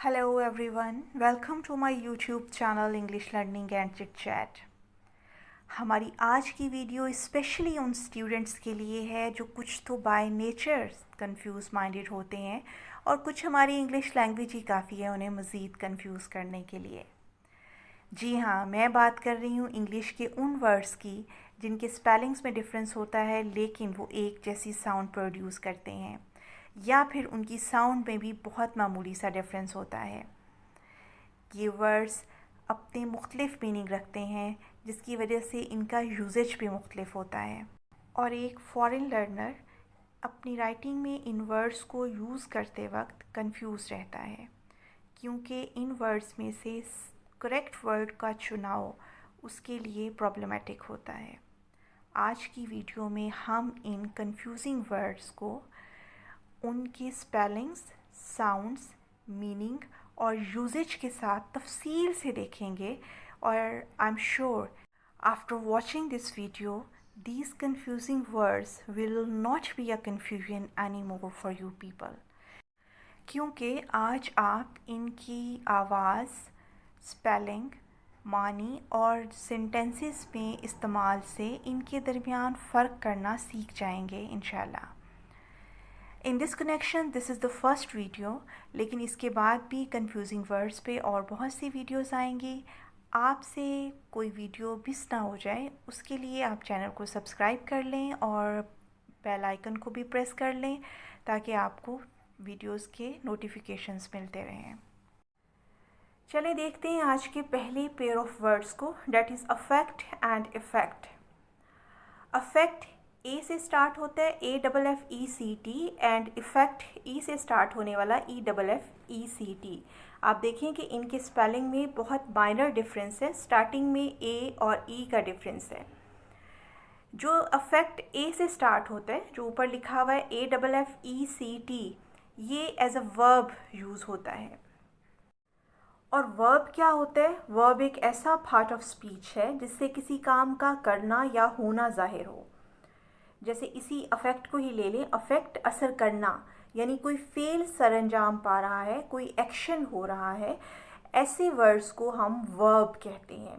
Hello everyone, welcome to my YouTube channel English Learning and Chit Chat। हमारी आज की video specially उन students के लिए है जो कुछ तो बाय नेचर कंफ्यूज माइंडेड होते हैं और कुछ हमारी इंग्लिश लैंग्वेज ही काफ़ी है उन्हें मज़ीद कंफ्यूज करने के लिए। जी हाँ, मैं बात कर रही हूँ इंग्लिश के उन वर्ड्स की जिनके स्पेलिंग्स में डिफरेंस होता है लेकिन वो एक जैसी साउंड प्रोड्यूस करते हैं या फिर उनकी साउंड में भी बहुत मामूली सा डिफरेंस होता है। ये वर्ड्स अपने मुख्तलिफ मीनिंग रखते हैं जिसकी वजह से इनका यूजेज भी मुख्तलिफ होता है और एक फॉरेन लर्नर अपनी राइटिंग में इन वर्ड्स को यूज़ करते वक्त कंफ्यूज रहता है क्योंकि इन वर्ड्स में से करेक्ट वर्ड का चुनाव उसके लिए प्रॉब्लमेटिक होता है। आज की वीडियो में हम इन कंफ्यूजिंग वर्ड्स को उनकी स्पेलिंग्स, साउंड्स, मीनिंग और यूजेज के साथ तफसील से देखेंगे और I am sure after watching this video these confusing words will not be a confusion anymore for you people, क्योंकि आज आप इनकी आवाज़, स्पेलिंग, मानी और सेंटेंसेस में इस्तेमाल से इनके दरमियान फ़र्क करना सीख जाएंगे इंशाल्लाह। In this connection this is the first video, लेकिन इसके बाद भी कंफ्यूजिंग वर्ड्स पे और बहुत सी वीडियोस आएंगी। आपसे कोई वीडियो मिस ना हो जाए उसके लिए आप चैनल को सब्सक्राइब कर लें और बेल आइकन को भी प्रेस कर लें ताकि आपको वीडियोस के नोटिफिकेशंस मिलते रहें। चलें देखते हैं आज के पहले पेयर ऑफ वर्ड्स को, that is affect and effect. Affect A से स्टार्ट होता है, AFFECT, एंड इफ़ेक्ट ई से स्टार्ट होने वाला EFFECT। आप देखें कि इनके स्पेलिंग में बहुत माइनर डिफरेंस है, स्टार्टिंग में ए और ई का डिफरेंस है। जो अफेक्ट ए से स्टार्ट होता है, जो ऊपर लिखा हुआ है AFFECT, ये एज अ वर्ब यूज़ होता है। और वर्ब क्या होता है? वर्ब एक ऐसा पार्ट ऑफ स्पीच है जिससे किसी काम का करना या होना जाहिर हो। जैसे इसी अफेक्ट को ही ले लें, अफेक्ट असर करना, यानी कोई फेल सर अंजाम पा रहा है, कोई एक्शन हो रहा है, ऐसे वर्ड्स को हम वर्ब कहते हैं।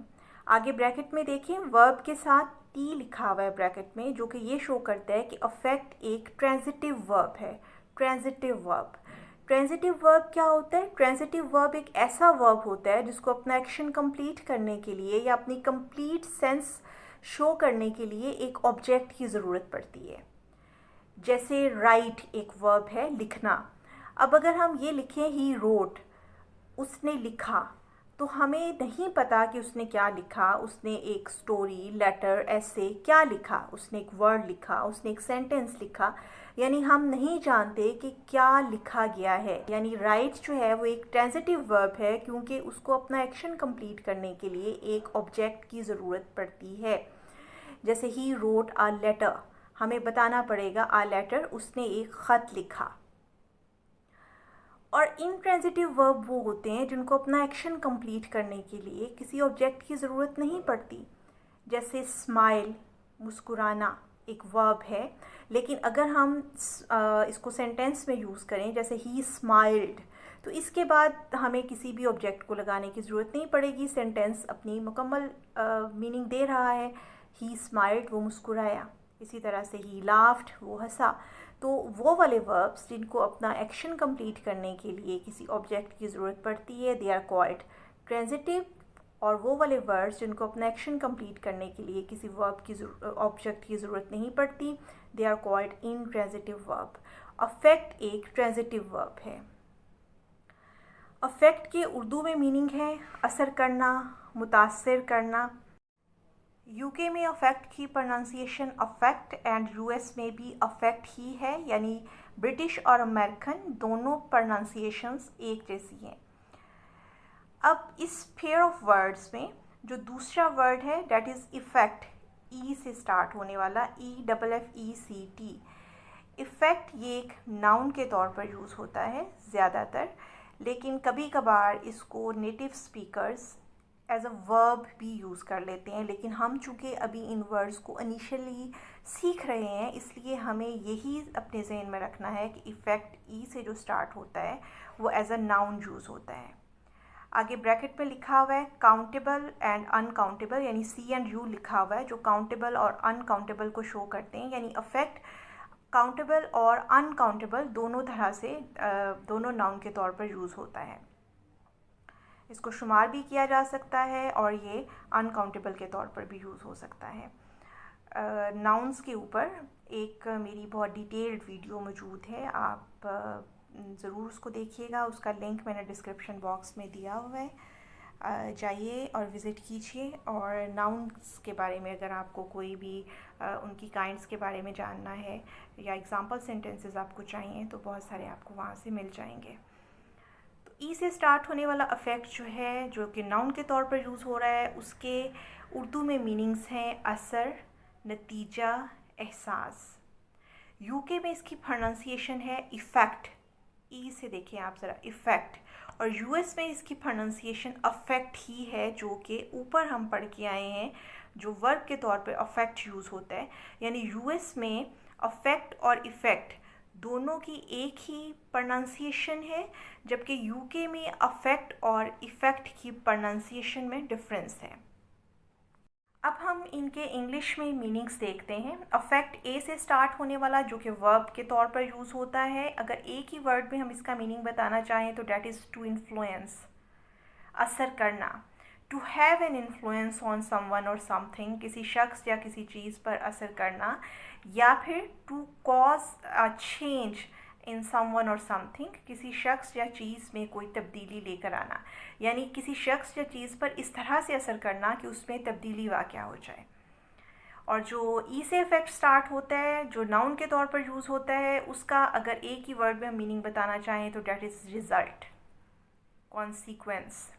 आगे ब्रैकेट में देखें, वर्ब के साथ टी लिखा हुआ है ब्रैकेट में, जो कि ये शो करता है कि अफेक्ट एक ट्रांजिटिव वर्ब है। ट्रांजिटिव वर्ब, ट्रांजिटिव वर्ब क्या होता है? ट्रांजिटिव वर्ब एक ऐसा वर्ब होता है जिसको अपना एक्शन कंप्लीट करने के लिए या अपनी कंप्लीट सेंस शो करने के लिए एक ऑब्जेक्ट की ज़रूरत पड़ती है। जैसे राइट एक वर्ब है, लिखना। अब अगर हम ये लिखें ही रोट, उसने लिखा, तो हमें नहीं पता कि उसने क्या लिखा। उसने एक स्टोरी, लेटर, ऐसे क्या लिखा, उसने एक वर्ड लिखा, उसने एक सेंटेंस लिखा, यानी हम नहीं जानते कि क्या लिखा गया है। यानी राइट जो है वो एक ट्रांजिटिव वर्ब है क्योंकि उसको अपना एक्शन कंप्लीट करने के लिए एक ऑब्जेक्ट की ज़रूरत पड़ती है। जैसे ही रोट आ लेटर, हमें बताना पड़ेगा आ लेटर, उसने एक ख़त लिखा। और इनट्रांजिटिव वर्ब वो होते हैं जिनको अपना एक्शन कंप्लीट करने के लिए किसी ऑब्जेक्ट की ज़रूरत नहीं पड़ती। जैसे स्माइल, मुस्कुराना एक वर्ब है, लेकिन अगर हम इसको सेंटेंस में यूज़ करें, जैसे ही स्माइल्ड, तो इसके बाद हमें किसी भी ऑब्जेक्ट को लगाने की ज़रूरत नहीं पड़ेगी। सेंटेंस अपनी मुकम्मल मीनिंग दे रहा है। ही स्माइल्ड, वो मुस्कुराया। इसी तरह से ही लाफ्ड, वो हंसा। तो वो वाले वर्ब्स जिनको अपना एक्शन कंप्लीट करने के लिए किसी ऑब्जेक्ट की ज़रूरत पड़ती है, दे आर कॉल्ड ट्रांजिटिव। और वो वाले वर्ड्स जिनको अपना एक्शन कंप्लीट करने के लिए किसी वर्ब की ऑब्जेक्ट की ज़रूरत नहीं पड़ती, they are called intransitive verb. Affect एक ट्रांजिटिव वर्ब है। अफेक्ट के उर्दू में मीनिंग है असर करना, मुतासिर करना। यूके में अफेक्ट की प्रोनाउंसिएशन अफेक्ट एंड यूएस में भी अफेक्ट ही है, यानी ब्रिटिश और अमेरिकन दोनों प्रोनाउंसिएशंस एक जैसी हैं। अब इस पेयर ऑफ वर्ड्स में जो दूसरा वर्ड है, डेट इज़ इफ़ेक्ट, ई से स्टार्ट होने वाला, EFFECT। इफ़ेक्ट ये एक नाउन के तौर पर यूज़ होता है ज़्यादातर, लेकिन कभी कभार इसको native speakers as a verb भी यूज़ कर लेते हैं, लेकिन हम चूँकि अभी इन वर्ड्स को इनिशियली सीख रहे हैं, इसलिए हमें यही अपने जहन में रखना है कि इफ़ेक्ट ई से जो स्टार्ट होता है वो एज अ नाउन यूज़ होता है। आगे ब्रैकेट में लिखा हुआ है काउंटेबल एंड अनकाउंटेबल, यानी सी एंड यू लिखा हुआ है, जो काउंटेबल और अनकाउंटेबल को शो करते हैं। यानी अफेक्ट काउंटेबल और अनकाउंटेबल दोनों तरह से दोनों नाउन के तौर पर यूज़ होता है। इसको शुमार भी किया जा सकता है और ये अनकाउंटेबल के तौर पर भी यूज़ हो सकता है। नाउन्स के ऊपर एक मेरी बहुत डिटेल्ड वीडियो मौजूद है, आप ज़रूर उसको देखिएगा। उसका लिंक मैंने डिस्क्रिप्शन बॉक्स में दिया हुआ है, जाइए और विज़िट कीजिए। और नाउन्स के बारे में अगर आपको कोई भी उनकी काइंड्स के बारे में जानना है या एग्जांपल सेंटेंसेस आपको चाहिए तो बहुत सारे आपको वहाँ से मिल जाएंगे। तो ई से स्टार्ट होने वाला अफेक्ट जो है, जो कि नाउन के तौर पर यूज़ हो रहा है, उसके उर्दू में मीनिंग्स हैं असर, नतीजा, एहसास। यूके में इसकी प्रोनाउंसिएशन है इफ़ेक्ट, ई से देखिए आप ज़रा इफ़ेक्ट। और यूएस में इसकी प्रोनाउंसिएशन अफेक्ट ही है, जो कि ऊपर हम पढ़ के आए हैं, जो वर्ब के तौर पे अफेक्ट यूज़ होता है। यानी यूएस में अफेक्ट और इफ़ेक्ट दोनों की एक ही प्रोनाउंसिएशन है, जबकि यूके में अफेक्ट और इफ़ेक्ट की प्रोनाउंसिएशन में डिफरेंस है। अब हम इनके इंग्लिश में मीनिंग्स देखते हैं। अफेक्ट ए से स्टार्ट होने वाला, जो कि वर्ब के तौर पर यूज़ होता है। अगर एक ही वर्ड में हम इसका मीनिंग बताना चाहें तो डैट इज़ टू इन्फ्लुएंस, असर करना। To have an influence on someone or something, किसी शख्स या किसी चीज़ पर असर करना। या फिर to cause a change in someone or something, किसी शख्स या चीज़ में कोई तब्दीली लेकर आना। यानी किसी शख्स या चीज़ पर इस तरह से असर करना कि उसमें तब्दीली वाक़या हो जाए। और जो ई से इफ़ेक्ट स्टार्ट होता है, जो नाउन के तौर पर यूज़ होता है, उसका अगर एक ही वर्ड में हम मीनिंग बताना चाहें तो डैट इज़ रिज़ल्ट, कॉन्सिक्वेंस।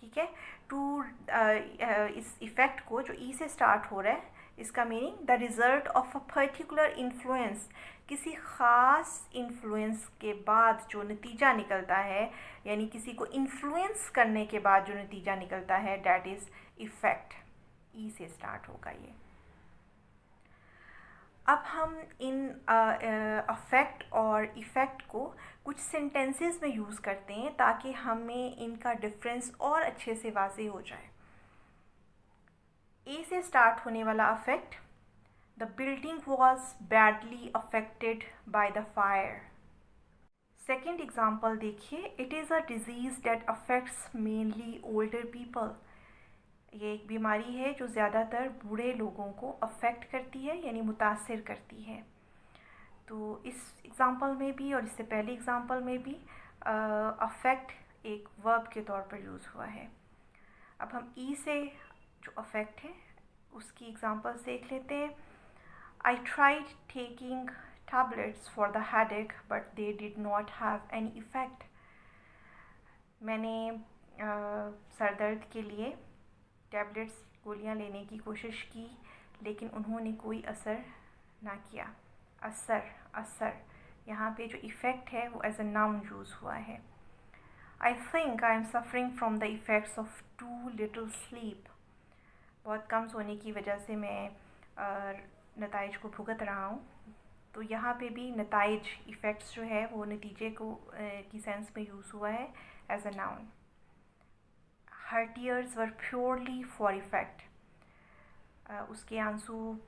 ठीक है। टू इस इफ़ेक्ट को जो ई से स्टार्ट हो रहा है, इसका meaning the result of a particular influence, किसी ख़ास इन्फ्लुएंस के बाद जो नतीजा निकलता है, यानी किसी को इन्फ्लुएंस करने के बाद जो नतीजा निकलता है, डैट इज़ इफ़ेक्ट। ई से स्टार्ट होगा ये। अब हम इन अफेक्ट और इफ़ेक्ट को कुछ सेंटेंसेस में यूज़ करते हैं ताकि हमें इनका डिफरेंस और अच्छे से वाज़ेह हो जाए। ए से स्टार्ट होने वाला affect, the building was badly affected by the fire. Second example देखिए, it is a disease that affects mainly older people. ये एक बीमारी है जो ज़्यादातर बूढ़े लोगों को अफेक्ट करती है, यानी मुतासिर करती है। तो इस एग्ज़ाम्पल में भी और इससे पहले एग्ज़ाम्पल में भी अफेक्ट एक वर्ब के तौर पर यूज़ हुआ है। अब हम ई से जो अफेक्ट है उसकी एग्ज़ाम्पल्स देख लेते हैं। I tried taking tablets for the headache but they did not have any effect. मैंने सर दर्द के लिए टैबलेट्स, गोलियां लेने की कोशिश की, लेकिन उन्होंने कोई असर ना किया। असर, असर, यहाँ पे जो इफ़ेक्ट है वो एज अ नाउन यूज़ हुआ है। I think I am suffering from the effects of too little sleep. बहुत कम सोने की वजह से मैं नताइज को भुगत रहा हूँ। तो यहाँ पे भी नताइज, इफ़ेक्ट्स जो है वो नतीजे को की सेंस में यूज़ हुआ है as a noun. Her tears were purely for effect, उसके आंसू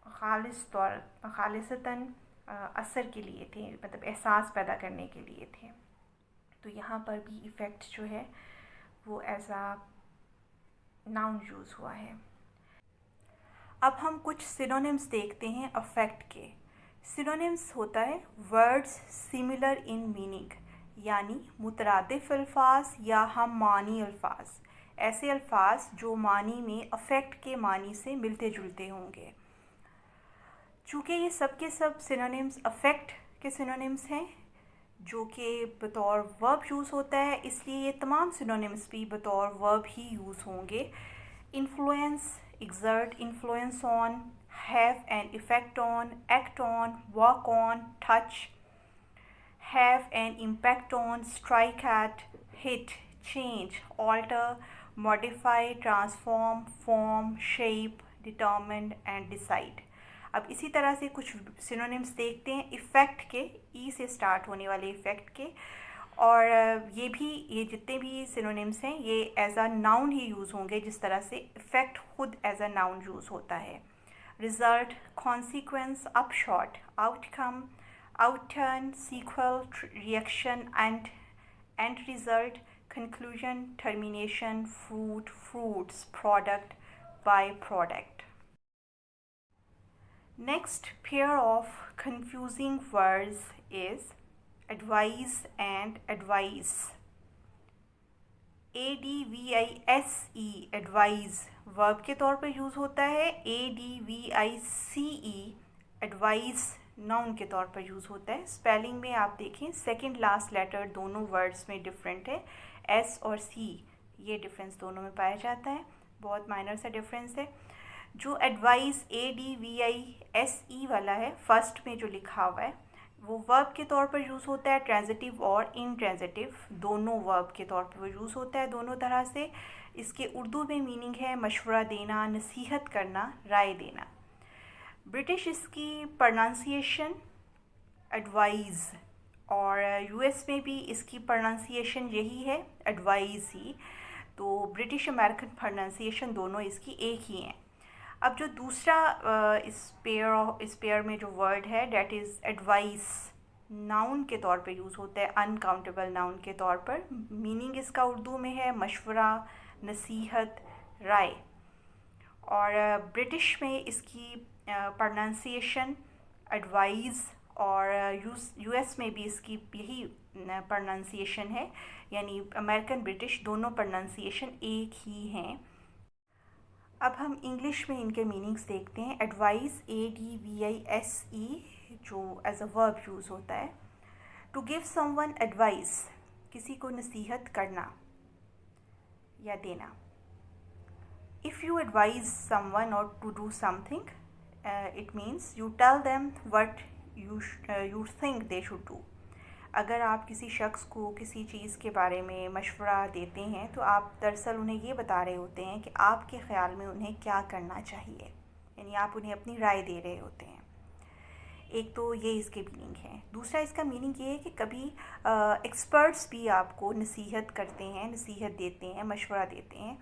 खालिसतन असर के लिए थे, मतलब एहसास पैदा करने के लिए थे। तो यहाँ पर भी इफ़ेक्ट जो है वो एज अ नाउन यूज़ हुआ है। अब हम कुछ सिनोनिम्स देखते हैं अफेक्ट के। सिनोनिम्स होता है वर्ड्स सिमिलर इन मीनिंग, यानी मुतरादिफ अल्फाज या हम मानी अल्फाज, ऐसे अल्फाज जो मानी में अफेक्ट के मानी से मिलते जुलते होंगे। चूँकि ये सब के सब सिनोनिम्स अफेक्ट के सिनोनिम्स हैं जो कि बतौर वर्ब यूज़ होता है, इसलिए ये तमाम सिनोनिम्स भी बतौर वर्ब ही यूज़ होंगे। Influence, exert, influence on, have an effect on, act on, work on, touch, have an impact on, strike at, hit, change, alter, modify, transform, form, shape, determine and decide. अब इसी तरह से कुछ synonyms देखते हैं effect के, ई से start होने वाले इफ़ेक्ट के। और ये जितने भी सिनोनिम्स हैं ये एज अ नाउन ही यूज़ होंगे, जिस तरह से इफ़ेक्ट खुद एज अ नाउन यूज़ होता है। Result, consequence, upshot, outcome, outturn, sequel, reaction, end result, conclusion, termination, fruit, fruits, product, byproduct. Next pair of confusing words is advise and advice. ADVISE advise verb के तौर पर use होता है। ADVICE advice noun के तौर पर use होता है। स्पेलिंग में आप देखें सेकंड लास्ट लेटर दोनों वर्ड्स में डिफरेंट है। एस और सी ये डिफरेंस दोनों में पाया जाता है, बहुत माइनर सा डिफरेंस है। जो एडवाइस ADVISE वाला है फर्स्ट में जो लिखा हुआ है वो वर्ब के तौर पर यूज़ होता है, ट्रांजिटिव और इंट्रांजिटिव दोनों वर्ब के तौर पर वो यूज़ होता है दोनों तरह से। इसके उर्दू में मीनिंग है मशवरा देना, नसीहत करना, राय देना। ब्रिटिश इसकी प्रोनाउंसिएशन एडवाइज़, और यूएस में भी इसकी प्रोनाउंसिएशन यही है एडवाइज़ ही। तो ब्रिटिश अमेरिकन प्रोनाउंसिएशन दोनों इसकी एक ही हैं। अब जो दूसरा इस पेयर में जो वर्ड है डेट इज़ एडवाइस, नाउन के तौर पे यूज़ होता है, अनकाउंटेबल नाउन के तौर पर। मीनिंग इसका उर्दू में है मशवरा, नसीहत, राय। और ब्रिटिश में इसकी प्रोनाउंसिएशन एडवाइज़, और यूएस में भी इसकी यही प्रोनाउंसिएशन है, यानी अमेरिकन ब्रिटिश दोनों प्रोनाउंसिएशन एक ही हैं। अब हम इंग्लिश में इनके मीनिंग्स देखते हैं। एडवाइस ADVISE जो एज अ वर्ब यूज़ होता है। टू गिव समवन एडवाइस, किसी को नसीहत करना या देना। If you advise someone or to do something, it means you tell them what you think they should do। अगर आप किसी शख्स को किसी चीज़ के बारे में मशवरा देते हैं तो आप दरअसल उन्हें ये बता रहे होते हैं कि आपके ख़्याल में उन्हें क्या करना चाहिए, यानी आप उन्हें अपनी राय दे रहे होते हैं। एक तो ये इसके मीनिंग है। दूसरा इसका मीनिंग ये है कि कभी एक्सपर्ट्स भी आपको नसीहत करते हैं, नसीहत देते हैं, मशवरा देते हैं।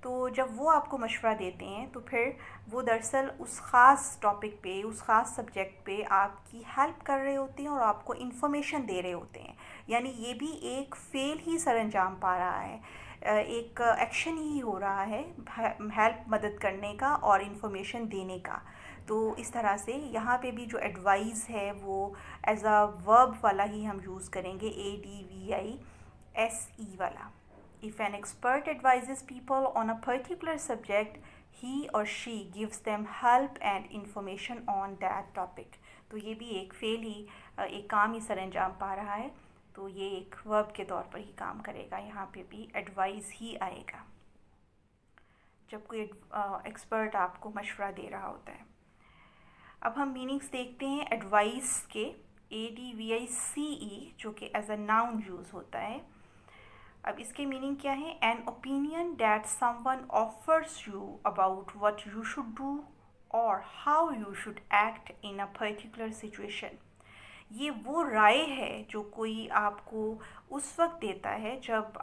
तो जब वो आपको मशवरा देते हैं तो फिर वो दरअसल उस ख़ास टॉपिक पे, उस ख़ास सब्जेक्ट पे आपकी हेल्प कर रहे होते हैं और आपको इन्फॉर्मेशन दे रहे होते हैं। यानी ये भी एक फ़ेल ही सरअंजाम पा रहा है, एक एक्शन ही हो रहा है हेल्प, मदद करने का और इन्फॉर्मेशन देने का। तो इस तरह से यहाँ पे भी जो एडवाइस है वो एज अ वर्ब वाला ही हम यूज़ करेंगे, ADVISE वाला। If an expert advises people on a particular subject, he or she gives them help and information on that topic। तो ये भी एक फेल ही, एक काम ही सरअंजाम पा रहा है, तो ये एक वर्ब के तौर पर ही काम करेगा। यहाँ पे भी एडवाइस ही आएगा जब कोई एक्सपर्ट आपको मशवरा दे रहा होता है। अब हम मीनिंग्स देखते हैं एडवाइस के। ADVICE जो कि एज अ नाउन यूज़ होता है। अब इसके मीनिंग क्या है? An opinion that someone offers you about what you should do और how you should act in a particular situation. ये वो राय है जो कोई आपको उस वक्त देता है जब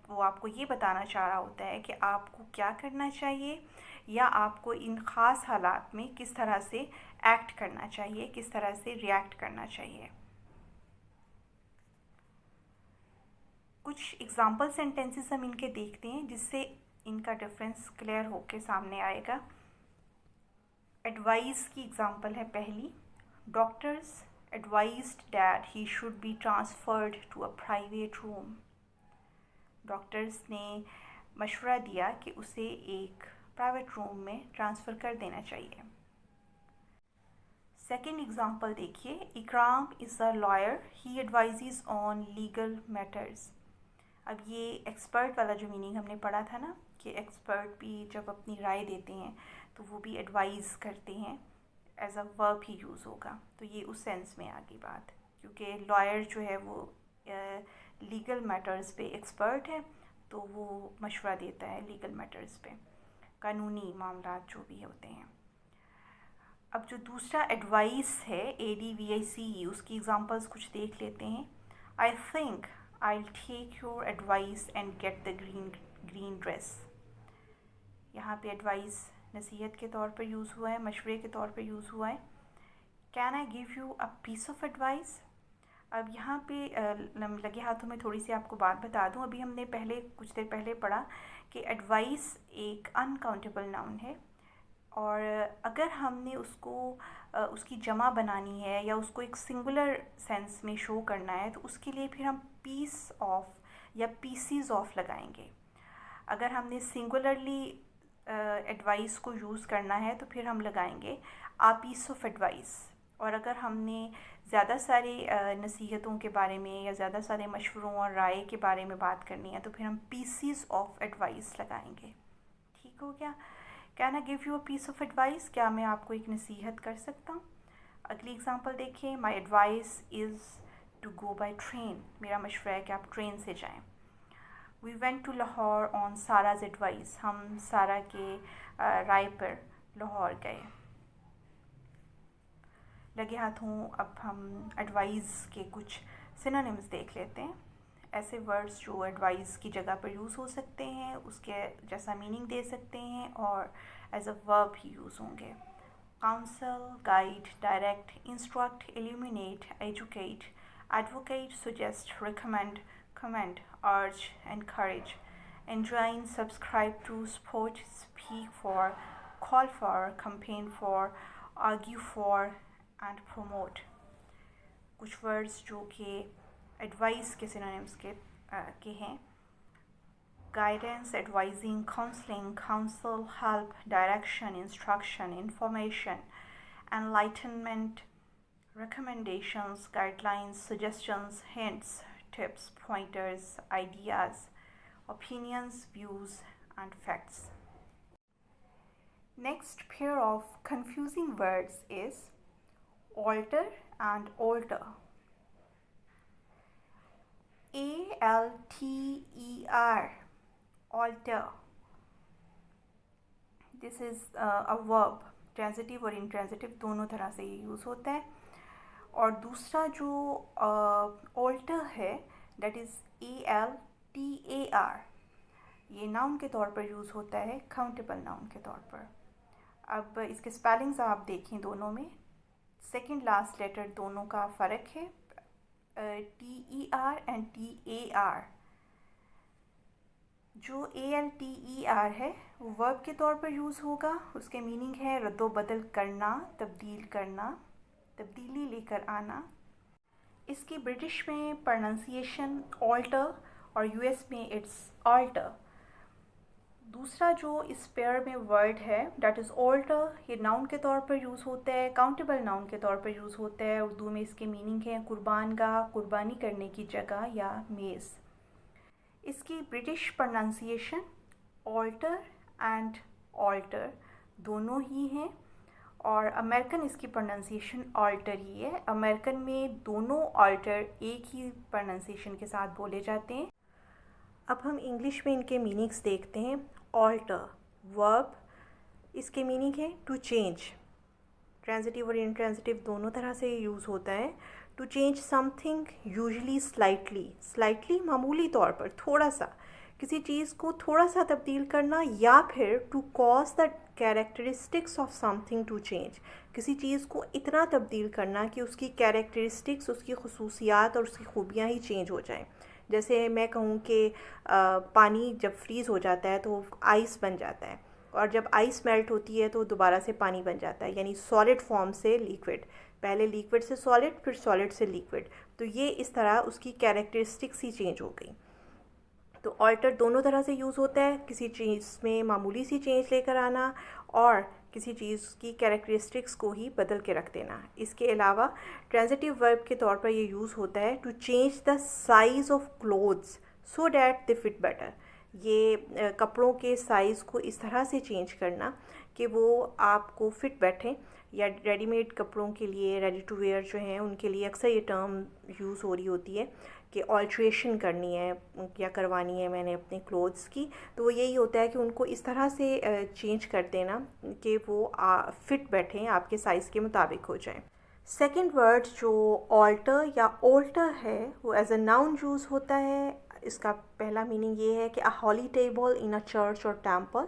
वो आपको ये बताना चाह रहा होता है कि आपको क्या करना चाहिए या आपको इन ख़ास हालात में किस तरह से एक्ट करना चाहिए, किस तरह से रिएक्ट करना चाहिए। कुछ एग्जाम्पल सेंटेंसेस हम इनके देखते हैं जिससे इनका डिफरेंस क्लियर होके सामने आएगा। एडवाइस की एग्जाम्पल है पहली, doctors advised that he should be transferred to a private room। Doctors ने मशवरा दिया कि उसे एक प्राइवेट रूम में ट्रांसफ़र कर देना चाहिए। सेकेंड एग्जाम्पल देखिए, Ikram is a lawyer, he advises on legal matters. अब ये एक्सपर्ट वाला जो मीनिंग हमने पढ़ा था ना कि एक्सपर्ट भी जब अपनी राय देते हैं तो वो भी एडवाइज़ करते हैं, एज अ वर्ब ही यूज़ होगा। तो ये उस सेंस में आ गई बात, क्योंकि लॉयर जो है वो लीगल मैटर्स पे एक्सपर्ट है, तो वो मशवरा देता है लीगल मैटर्स पे, कानूनी मामला जो भी होते हैं। अब जो दूसरा एडवाइस है ADVICE, उसकी एग्जांपल्स कुछ देख लेते हैं। I think I take your advice and get the green dress. यहाँ पे एडवाइस नसीहत के तौर पर यूज़ हुआ है, मशवरे के तौर पर यूज़ हुआ है। Can I give you a piece of advice. अब यहाँ पे लगे हाथों में थोड़ी सी आपको बात बता दूँ। अभी हमने कुछ देर पहले पढ़ा कि एडवाइस एक अनकाउंटेबल नाउन है, और अगर हमने उसकी जमा बनानी है या उसको एक सिंगुलर सेंस में शो करना है, तो उसके लिए फिर हम पीस ऑफ या पीसीज ऑफ लगाएंगे। अगर हमने सिंगुलरली एडवाइस को यूज़ करना है तो फिर हम लगाएंगे आ पीस ऑफ एडवाइस। और अगर हमने ज़्यादा सारे नसीहतों के बारे में या ज़्यादा सारे मशवरों और राय के बारे में बात करनी है, तो फिर हम पीसीज ऑफ एडवाइस लगाएंगे। ठीक हो गया। Can I give you a piece of advice, क्या मैं आपको एक नसीहत कर सकता हूँ। अगली एग्जांपल देखिए। My advice is to go by train. मेरा मशवरा है कि आप ट्रेन से जाएं। We went to Lahore on Sara's advice. हम सारा के राय पर लाहौर गए। लगे हाथों अब हम एडवाइस के कुछ सिनोनिम्स देख लेते हैं। ऐसे वर्ड्स जो एडवाइस की जगह पर यूज़ हो सकते हैं, उसके जैसा मीनिंग दे सकते हैं और एज अ वर्ब ही यूज़ होंगे। Counsel, guide, direct, instruct, illuminate, educate, advocate, suggest, recommend, commend, urge, encourage, enjoin, subscribe to, support, speak for, call for, campaign for, argue for and promote। कुछ words जो कि advice के synonyms के हैं। Guidance, advising, counselling, counsel, help, direction, instruction, information, enlightenment, recommendations, guidelines, suggestions, hints, tips, pointers, ideas, opinions, views, and facts. Next pair of confusing words is alter and alter. ALTER, alter. This is a verb. Transitive और intransitive दोनों तरह से ये use होता है। और दूसरा जो ऑल्टर है, दैट इज़ ALTAR, ये नाउन के तौर पर यूज़ होता है, काउंटेबल नाउन के तौर पर। अब इसके स्पेलिंग्स आप देखें, दोनों में सेकंड लास्ट लेटर दोनों का फ़र्क है, TER एंड TAR। जो ALTER है वो वर्ब के तौर पर यूज़ होगा। उसके मीनिंग है रद्दो-बदल करना, तब्दील करना, तब्दीली लेकर आना। इसकी ब्रिटिश में प्रोनाउंसिएशन ऑल्टर और US में इट्स ऑल्टर। दूसरा जो इस पेयर में वर्ड है, दैट इज़ ऑल्टर, ये नाउन के तौर पर यूज़ होता है, काउंटेबल नाउन के तौर पर यूज़ होता है। उर्दू में इसके मीनिंग है कुर्बानगाह, कुर्बानी करने की जगह या मेज़। इसकी British pronunciation altar and alter दोनों ही हैं, और अमेरिकन इसकी प्रोनाउंसिएशन ऑल्टर ही है। अमेरिकन में दोनों ऑल्टर एक ही प्रोनाउंसिएशन के साथ बोले जाते हैं। अब हम इंग्लिश में इनके मीनिंग्स देखते हैं। ऑल्टर वर्ब, इसके मीनिंग है टू चेंज। ट्रांजिटिव और इंट्रांजिटिव दोनों तरह से यूज़ होता है। To change something usually slightly, slightly मामूली तौर पर, थोड़ा सा, किसी चीज़ को थोड़ा सा तब्दील करना, या फिर to cause the characteristics of something to change, किसी चीज़ को इतना तब्दील करना कि उसकी कैरेक्टरिस्टिक्स, उसकी खसूसियात और उसकी खूबियाँ ही चेंज हो जाएं। जैसे मैं कहूँ कि पानी जब फ्रीज़ हो जाता है तो आइस बन जाता है, और जब आइस मेल्ट होती है तो दोबारा से पानी बन जाता है, यानी सॉलिड फॉर्म से लिक्विड, पहले लिक्विड से सॉलिड, फिर सॉलिड से लिक्विड। तो ये इस तरह उसकी कैरेक्टरिस्टिक्स ही चेंज हो गई। तो ऑल्टर दोनों तरह से यूज़ होता है, किसी चीज़ में मामूली सी चेंज लेकर आना और किसी चीज़ की कैरेक्टरिस्टिक्स को ही बदल के रख देना। इसके अलावा ट्रांजिटिव वर्ब के तौर पर ये यूज़ होता है to change the size of clothes so that they fit better. ये कपड़ों के साइज़ को इस तरह से चेंज करना कि वो आपको फिट बैठें, या रेडीमेड कपड़ों के लिए, रेडी टू वेयर जो हैं उनके लिए अक्सर ये टर्म यूज़ हो रही होती है कि ऑल्ट्रेशन करनी है या करवानी है मैंने अपने क्लोथ्स की, तो वो यही होता है कि उनको इस तरह से चेंज कर देना कि वो फिट बैठें, आपके साइज़ के मुताबिक हो जाएं। सेकंड वर्ड जो ऑल्टर या ऑल्टर है वो एज अ नाउन यूज़ होता है। इसका पहला मीनिंग ये है कि अ हॉली टेबल इन अ चर्च और टेम्पल,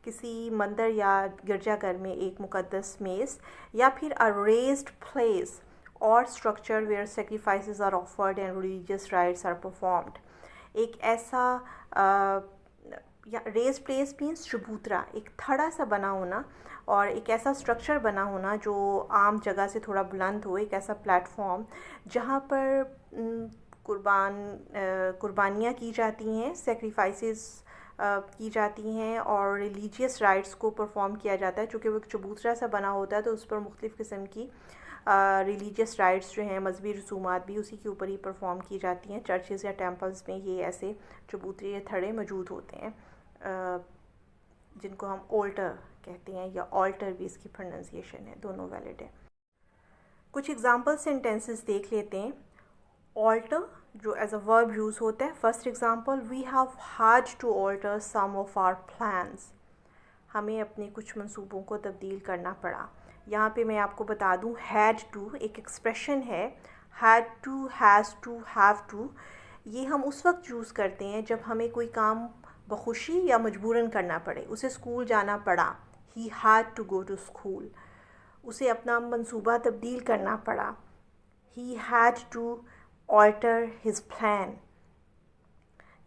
किसी मंदिर या गिरजाघर में एक मुक़द्दस मेज़, या फिर a raised place or structure where sacrifices are offered and religious rites are performed. एक ऐसा या रेज प्लेस मीन्स चबूतरा, एक थड़ा सा बना होना और एक ऐसा स्ट्रक्चर बना होना जो आम जगह से थोड़ा बुलंद हो, एक ऐसा प्लेटफॉर्म जहाँ पर कुर्बानियाँ की जाती हैं, सेक्रीफाइसेस की जाती हैं और रिलीजियस राइट्स को परफॉर्म किया जाता है। चूँकि वो एक चबूतरा सा बना होता है तो उस पर मुख्तलिफ़ किस्म की रिलीजियस राइट्स जो हैं, मजहबी रसूमात भी उसी के ऊपर ही परफॉर्म की जाती हैं। चर्चेस या टेम्पल्स में ये ऐसे चबूतरे या थड़े मौजूद होते हैं जिनको हम ऑल्टर कहते हैं, या ऑल्टर भी इसकी प्रोनाउंसिएशन है, दोनों वैलिड है। कुछ एग्जांपल सेंटेंसेस देख लेते हैं। ऑल्टर जो एज अ वर्ब यूज़ होता है। First example, we have had to alter some of our plans, हमें अपने कुछ मंसूबों को तब्दील करना पड़ा। यहाँ पे मैं आपको बता दूँ, हैड टू एक एक्सप्रेशन है, had to, has to, have to, ये हम उस वक्त यूज़ करते हैं जब हमें कोई काम बखुशी या मजबूरन करना पड़े। उसे स्कूल जाना पड़ा, he had to go to school. उसे अपना मंसूबा तब्दील करना पड़ा, he had to alter his plan.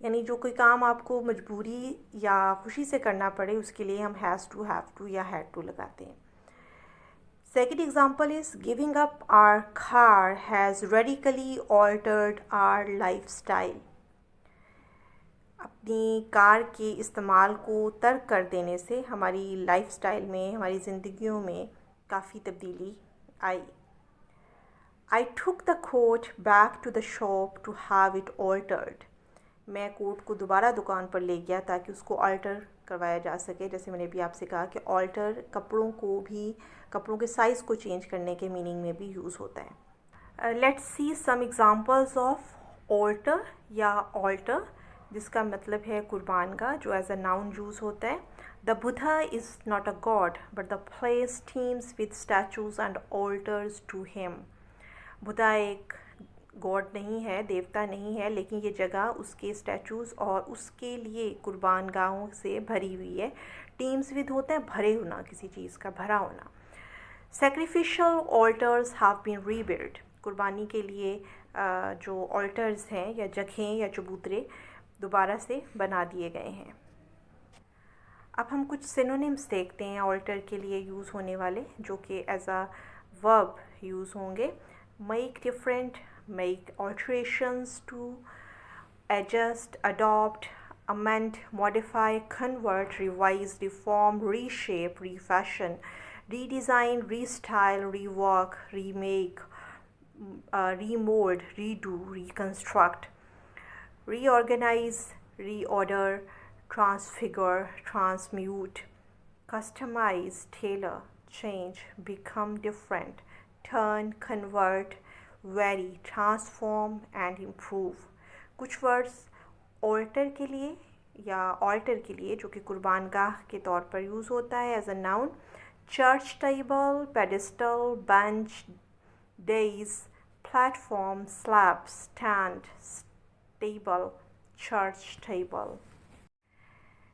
यानी जो कोई काम आपको मजबूरी या खुशी से करना पड़े उसके लिए हम हैज़ टू, हैव टू या हैड टू लगाते हैं। Second example is, giving up our car has radically altered our lifestyle. अपनी कार के इस्तेमाल को तर्क कर देने से हमारी लाइफ स्टाइल में, हमारी ज़िंदगियों में काफ़ी तब्दीली आई। I took the coat back to the shop to have it altered. मैं कोट को दोबारा दुकान पर ले गया ताकि उसको अल्टर करवाया जा सके। जैसे मैंने भी आपसे कहा कि अल्टर कपड़ों के साइज़ को चेंज करने के मीनिंग में भी यूज़ होता है। Let's see some examples of altar या ऑल्टर, जिसका मतलब है कुर्बानगाह, जो एज अ नाउन यूज़ होता है। The Buddha is not a god but the place teems with statues and altars to him. Buddha एक गॉड नहीं है, देवता नहीं है, लेकिन ये जगह उसके स्टैचूज़ और उसके लिए कुर्बानगाहों से भरी हुई है। टीम्स विद होता है भरे होना, किसी चीज़ का भरा होना। Sacrificial altars have been rebuild, कुर्बानी के लिए जो ऑल्टर्स हैं या जगहें या चबूतरे दोबारा से बना दिए गए हैं। अब हम कुछ सिनोनिम्स देखते हैं ऑल्टर के लिए यूज़ होने वाले, जो कि एज अ वर्ब यूज़ होंगे। Make different, make alterations to, adjust, adopt, amend, modify, convert, revise, reform, reshape, refashion, redesign, restyle, rework, remake, remold, redo, reconstruct, reorganize, reorder, transfigure, transmute, customize, tailor, change, become different, turn, convert, vary, transform and improve। कुछ words alter के लिए या alter के लिए जो कि कुर्बानगाह के तौर पर यूज़ होता है as a noun. Church table, pedestal, bench, dais, platform, slab, stand, table, church table.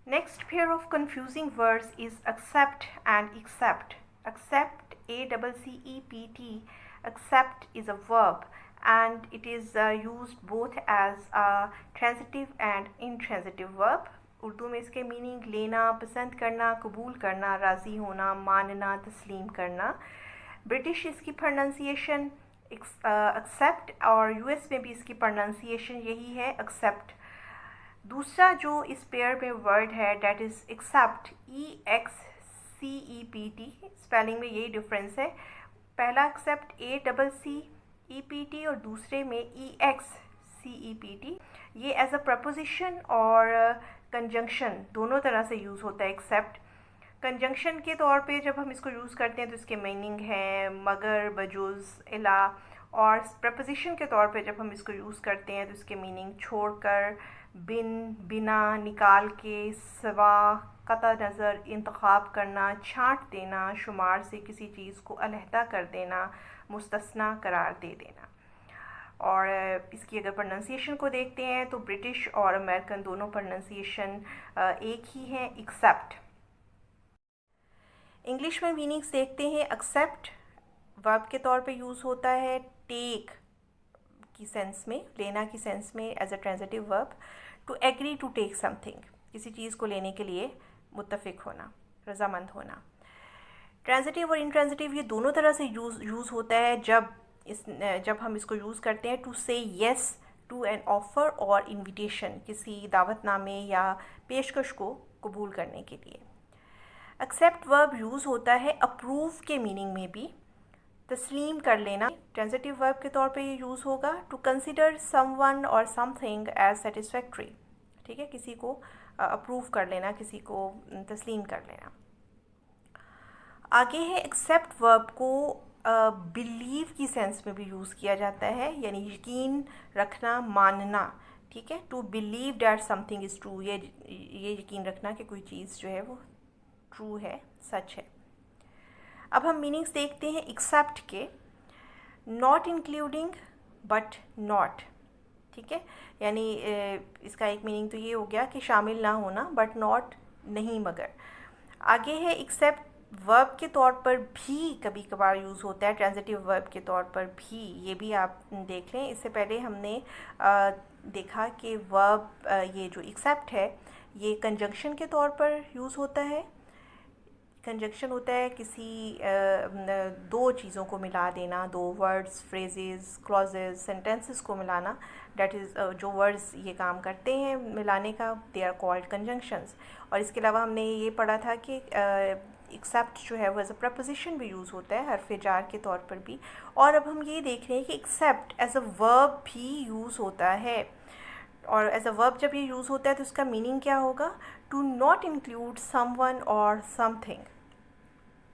Next pair of confusing words is accept and accept. Accept, A-C-C-E-P-T, accept is a verb and it is used both as a transitive and intransitive verb. Urdu में इसके meaning लेना, पसंद करना, कबूल करना, राज़ी होना, मानना, तस्लीम करना। ब्रिटिश इसकी प्रोनाउंसिएशन accept और US में भी इसकी प्रोनाउंसिएशन यही है, accept। दूसरा जो इस पेयर में वर्ड है that is except, EXCEPT, spelling में यही डिफरेंस है। पहला एक्सेप्ट ACCEPT और दूसरे में EXCEPT। ये एज अ प्रपोजिशन और कंजंक्शन दोनों तरह से यूज़ होता है एक्सेप्ट। कंजंक्शन के तौर पे जब हम इसको यूज़ करते हैं तो इसके मीनिंग है मगर, बजुज़, इला और प्रपोजिशन के तौर पे जब हम इसको यूज़ करते हैं तो इसके मीनिंग छोड़कर, बिना, निकाल के, सिवा, कतई नज़र, इंतखाब करना, छांट देना, शुमार से किसी चीज़ को अलहदा कर देना, मुस्तस्ना करार दे देना। और इसकी अगर प्रोनाउंसिएशन को देखते हैं तो ब्रिटिश और अमेरिकन दोनों प्रोनाउंसिएशन एक ही है, एक्सेप्ट। इंग्लिश में मीनिंग्स देखते हैं। एक्सेप्ट वर्ब के तौर पे यूज़ होता है टेक की सेंस में, लेना की सेंस में, as a transitive verb. To agree to take something, किसी चीज़ को लेने के लिए मुत्तफिक होना, रजामंद होना। ट्रांजिटिव और इंट्रांजिटिव ये दोनों तरह से यूज़ होता है जब हम इसको यूज़ करते हैं टू से येस टू एन ऑफ़र और इन्विटेशन, किसी दावतनामे या पेशकश को कबूल करने के लिए। एक्सेप्ट वर्ब यूज़ होता है अप्रूव के मीनिंग में भी, तस्लीम कर लेना। ट्रांजिटिव वर्ब के तौर पे ये यूज़ होगा to consider someone or something as satisfactory, ठीक है, किसी को अप्रूव कर लेना, किसी को तस्लीम कर लेना। आगे है एक्सेप्ट वर्ब को बिलीव की सेंस में भी यूज़ किया जाता है, यानी यकीन रखना, मानना, ठीक है। To believe that something is true, ये यकीन रखना कि कोई चीज़ जो है वो ट्रू है, सच है। अब हम मीनिंग्स देखते हैं एक्सेप्ट के। नॉट इंक्लूडिंग बट नॉट, ठीक है, यानी इसका एक मीनिंग तो ये हो गया कि शामिल ना होना, बट नॉट नहीं मगर। आगे है एक्सेप्ट वर्ब के तौर पर भी कभी कभार यूज़ होता है, ट्रांजिटिव वर्ब के तौर पर भी, ये भी आप देख लें। इससे पहले हमने देखा कि वर्ब ये जो एक्सेप्ट है ये कंजंक्शन के तौर पर यूज़ होता है। कंजंक्शन होता है किसी दो चीज़ों को मिला देना, दो वर्ड्स, फ्रेजेस, क्लॉजेज, सेंटेंसेस को मिलाना, डैट इज़ जो वर्ड्स ये काम करते हैं मिलाने का, दे आर कॉल्ड कंजंक्शंस। और इसके अलावा हमने ये पढ़ा था कि एक्सेप्ट जो है वो एज अ प्रपोजिशन भी यूज़ होता है, हरफ जार के तौर पर भी। और अब हम ये देख रहे हैं कि एक्सेप्ट एज अ वर्ब भी यूज़ होता है। और एज अ वर्ब जब ये यूज़ होता है तो उसका मीनिंग क्या होगा? To not include someone or something,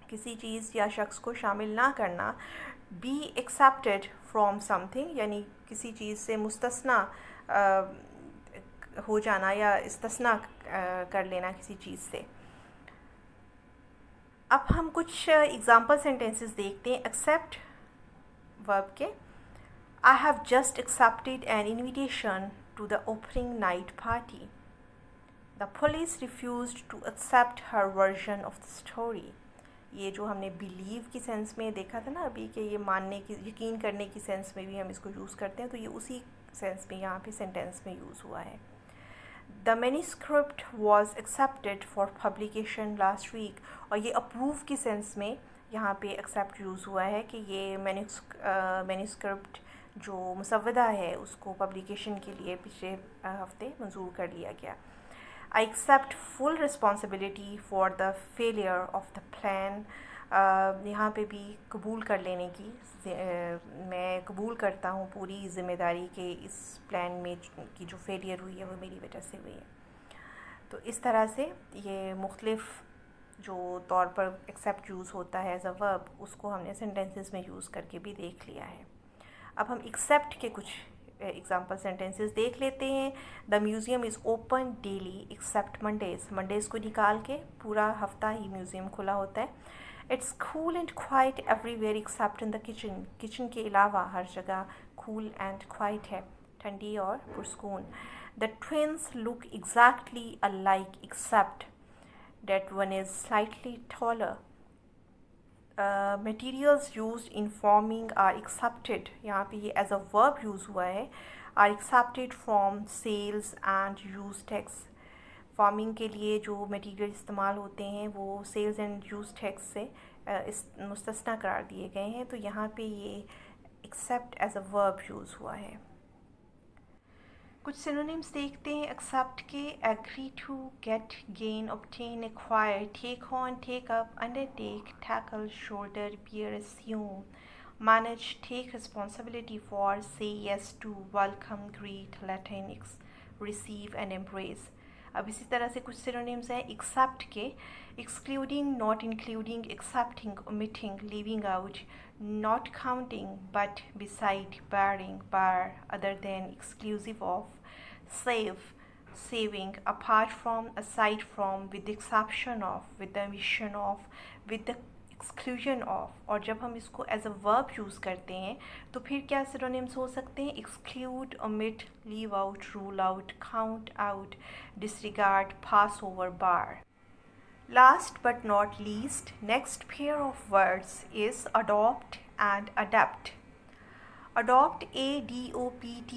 किसी चीज़ या शख्स को शामिल ना करना। बी एक्सेप्टेड फ्रॉम समथिंग, यानी किसी चीज़ से मुस्तस्ना हो जाना या इस्तिस्ना कर लेना किसी चीज़ से। अब हम कुछ एग्जाम्पल सेंटेंसेस देखते हैं एक्सेप्ट वर्ब के। I have just accepted an invitation to the opening night party. The police refused to accept her version of the story. ये जो हमने believe की सेंस में देखा था ना अभी, कि ये मानने की, यकीन करने की सेंस में भी हम इसको यूज़ करते हैं, तो ये उसी सेंस में यहाँ पे सेंटेंस में यूज़ हुआ है। The manuscript was accepted for publication last week, और ये approve की सेंस में यहाँ पे accept यूज़ हुआ है कि ये manuscript जो मुसव्वदा है उसको पब्लिकेशन के लिए पिछले हफ्ते मंजूर कर लिया गया। I accept full responsibility for the failure of the plan, यहाँ पे भी कबूल कर लेने की, मैं कबूल करता हूँ पूरी ज़िम्मेदारी के इस प्लान में की जो फेलियर हुई है वो मेरी वजह से हुई है। तो इस तरह से ये मुख्तलिफ जो तौर पर एक्सेप्ट यूज़ होता है एज अ वर्ब, उसको हमने सेंटेंसेस में यूज़ करके भी देख लिया है। अब हम एक्सेप्ट के कुछ एग्जाम्पल सेंटेंसेस देख लेते हैं। The museum is open daily except Mondays को निकाल के पूरा हफ्ता ही म्यूज़ियम खुला होता है। It's cool and quite everywhere except in the kitchen के अलावा हर जगह कूल एंड क्वाइट है, ठंडी और पुरसकून। The twins look exactly alike except that one is slightly taller. Materials used in forming are accepted, यहाँ पे ये एज अ वर्ब यूज़ हुआ है, are accepted from sales and use tax. Forming के लिए जो मटीरियल इस्तेमाल होते हैं वो सेल्स एंड यूज टैक्स से मुस्तस्ना करार दिए गए हैं, तो यहाँ पे ये except as a verb use हुआ है। कुछ सिनोनिम्स देखते हैं एक्सेप्ट के। Agree to, get, gain, obtain, acquire, take on, take up, undertake, tackle, shoulder, bear, assume, manage, take responsibility for, say yes to, welcome, greet, let in, receive and embrace. अब इसी तरह से कुछ synonyms हैं except के, excluding, not including, excepting, omitting, leaving out, not counting, but, beside, barring, bar, other then, exclusive of, save, saving, apart from, aside from, with the exception of, with the omission of, with the exclusion of. और जब हम इसको as a verb use करते हैं तो फिर क्या synonyms हो सकते हैं? Exclude, omit, leave out, rule out, count out, disregard, pass over, bar. Last but not least, next pair of words is adopt and adapt. Adopt, ADOPT,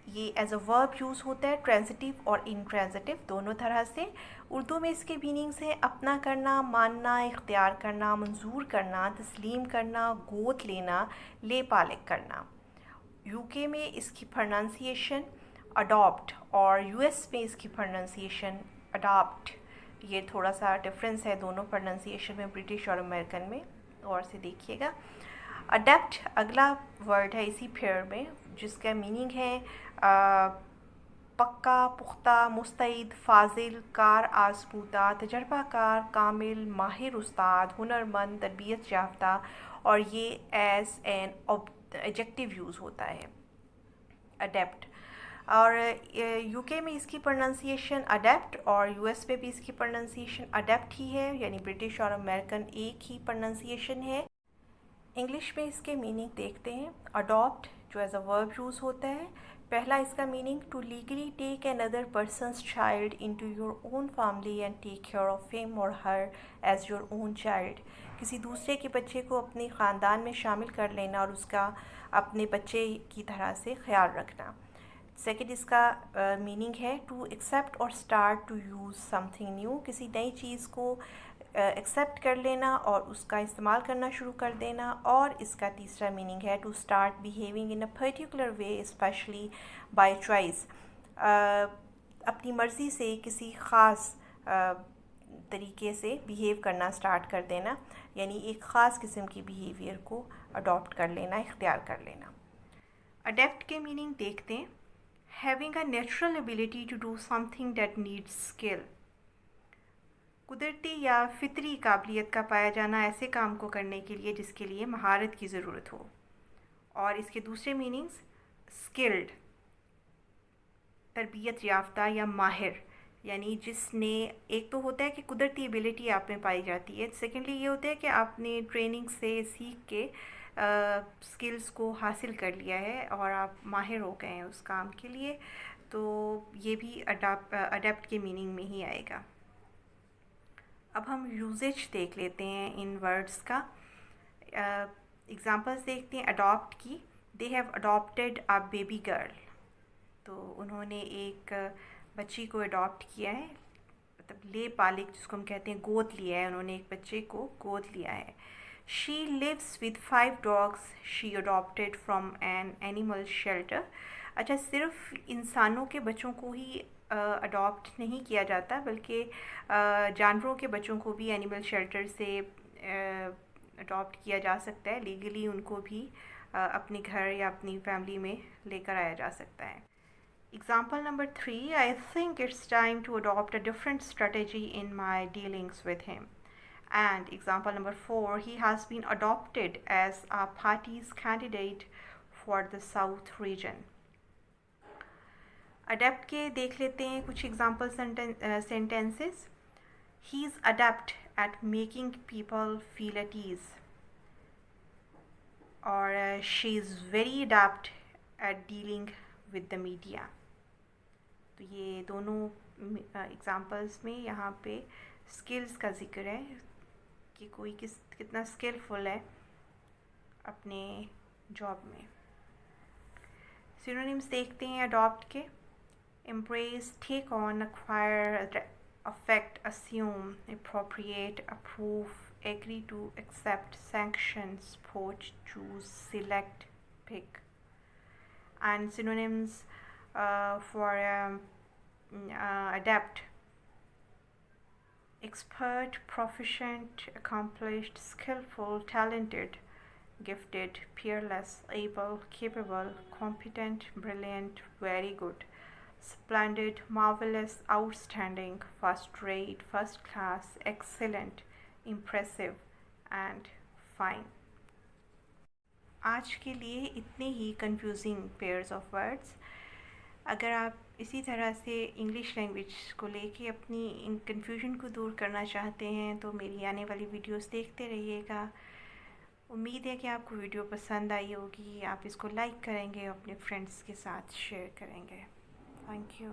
ये as a verb use होता है transitive और intransitive दोनों तरह से। उर्दू में इसके meanings हैं अपना करना, मानना, इख्तियार करना, मंजूर करना, तस्लीम करना, गोद लेना, ले पालिक करना। UK में इसकी प्रोनाउंसिएशन अडॉप्ट और US में इसकी प्रोनाउंसिएशन अडॉप्ट। ये थोड़ा सा डिफरेंस है दोनों प्रोनाउंसिएशन में, ब्रिटिश और अमेरिकन में, और से देखिएगा। अडेप्ट अगला वर्ड है इसी पेयर में, जिसका मीनिंग है पक्का, पुख्ता, मुस्तैद, फाजिल, कार आजमूदा, तजर्बाकार, कामिल, माहिर उस्ताद, हुनरमंद, तरबियत याफ्ता, और ये एज एन एडजेक्टिव यूज़ होता है अडेप्ट। और UK में इसकी प्रोनाउंसिएशन अडेप्ट और US में भी इसकी प्रोनाउंसिएशन अडेप्ट ही है, यानी ब्रिटिश और अमेरिकन एक ही प्रोनाउंसिएशन है। इंग्लिश में इसके मीनिंग देखते हैं। अडॉप्ट जो एज अ वर्ब यूज़ होता है, पहला इसका meaning to legally take another person's child into your own family and take care of him or her as your own child. किसी दूसरे के बच्चे को अपने ख़ानदान में शामिल कर लेना और उसका अपने बच्चे की तरह से ख्याल रखना। सेकेंड इसका मीनिंग है to accept or start to use something new, किसी नई चीज़ को एक्सेप्ट कर लेना और उसका इस्तेमाल करना शुरू कर देना। और इसका तीसरा मीनिंग है to start behaving in a particular way especially by choice, अपनी मर्ज़ी से किसी ख़ास तरीके से बिहेव करना स्टार्ट कर देना, यानी एक ख़ास किस्म की बिहेवियर को अडॉप्ट कर लेना, इख्तियार कर लेना। अडेप्ट के मीनिंग देखते हैं। Having a natural ability to do something that needs skill, कुदरती या फितरी काबिलियत का पाया जाना ऐसे काम को करने के लिए जिसके लिए महारत की ज़रूरत हो। और इसके दूसरे मीनिंग्स स्किल्ड, तरबियत याफ्ता या माहिर, यानी जिसने, एक तो होता है कि कुदरती एबिलिटी आप में पाई जाती है, सेकेंडली ये होता है कि आपने ट्रेनिंग से सीख के स्किल्स को हासिल कर लिया है और आप माहिर हो गए हैं उस काम के लिए, तो ये भी अडेप्ट के मीनिंग में ही आएगा। अब हम यूजेज देख लेते हैं इन वर्ड्स का। एग्ज़ाम्पल्स देखते हैं अडॉप्ट की। They have adopted a baby girl, तो उन्होंने एक बच्ची को अडॉप्ट किया है, मतलब ले पालिक जिसको हम कहते हैं, गोद लिया है, उन्होंने एक बच्चे को गोद लिया है। She lives with 5 dogs she adopted from an animal shelter. अच्छा, सिर्फ इंसानों के बच्चों को ही अडॉप्ट नहीं किया जाता, बल्कि जानवरों के बच्चों को भी एनिमल शेल्टर से अडॉप्ट किया जा सकता है। लीगली उनको भी अपने घर या अपनी फैमिली में लेकर आया जा सकता है। Example number 3, I think it's time to adopt a different strategy in my dealings with him. And example number 4, he has been adopted as a party's candidate for the South region. Adapt के देख लेते हैं कुछ example sentences. He is adept at making people feel at ease. Or she is very adept at dealing with the media. तो ये दोनों examples में यहाँ पे स्किल्स का ज़िक्र है कि कोई कितना स्किलफुल है अपने जॉब में। सिनोनिम्स देखते हैं अडॉप्ट के। Embrace, take on, acquire, affect, assume, appropriate, approve, agree to, accept, sanction, support, choose, select, pick. And synonyms for adept: expert, proficient, accomplished, skillful, talented, gifted, peerless, able, capable, competent, brilliant, very good, splendid, marvelous, outstanding, first rate, first class, excellent, impressive and fine. आज के लिए इतने ही confusing pairs of words. अगर आप इसी तरह से English language को लेके अपनी इन कन्फ्यूजन को दूर करना चाहते हैं तो मेरी आने वाली वीडियोस देखते रहिएगा। उम्मीद है कि आपको वीडियो पसंद आई होगी, आप इसको लाइक करेंगे, अपने फ्रेंड्स के साथ शेयर करेंगे। Thank you.